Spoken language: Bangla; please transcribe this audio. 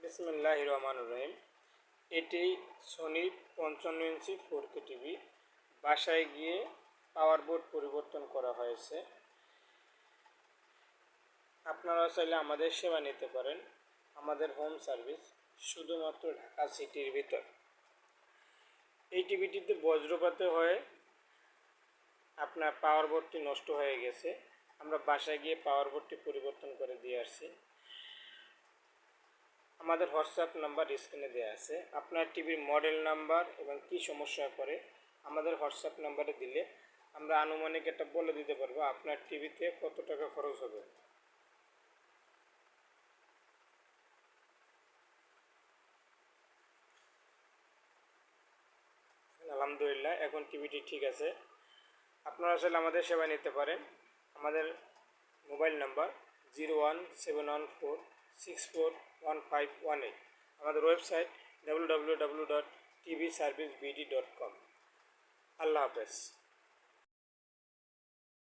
বিসমিল্লাহির রহমানির রহিম। এটি সোনির 55 ইঞ্চি 4K টিভি। বাসায় গিয়ে পাওয়ার বোর্ড পরিবর্তন করা হয়েছে। আপনারা চাইলে আমাদের সেবা নিতে পারেন। আমাদের হোম সার্ভিস শুধুমাত্র ঢাকা সিটির ভিতর। এই টিভিটিতে বজ্রপাতে হয়ে আপনার পাওয়ার বোর্ডটি নষ্ট হয়ে গেছে। আমরা বাসায় গিয়ে পাওয়ার বোর্ডটি পরিবর্তন করে দিয়ে আসছি। আমাদের হোয়াটসঅ্যাপ নাম্বার স্ক্রিনে দেওয়া আছে। আপনার টিভির মডেল নাম্বার এবং কী সমস্যা করে আমাদের হোয়াটসঅ্যাপ নাম্বারে দিলে আমরা আনুমানিক এটা বলে দিতে পারবো আপনার টিভিতে কত টাকা খরচ হবে। আলহামদুলিল্লাহ, এখন টিভিটি ঠিক আছে। আপনারা আসলে আমাদের সেবা নিতে পারেন। আমাদের মোবাইল নাম্বার 017146415118। আমাদের ওয়েবসাইট www.tvservicebd.com। আল্লাহ হাফেজ।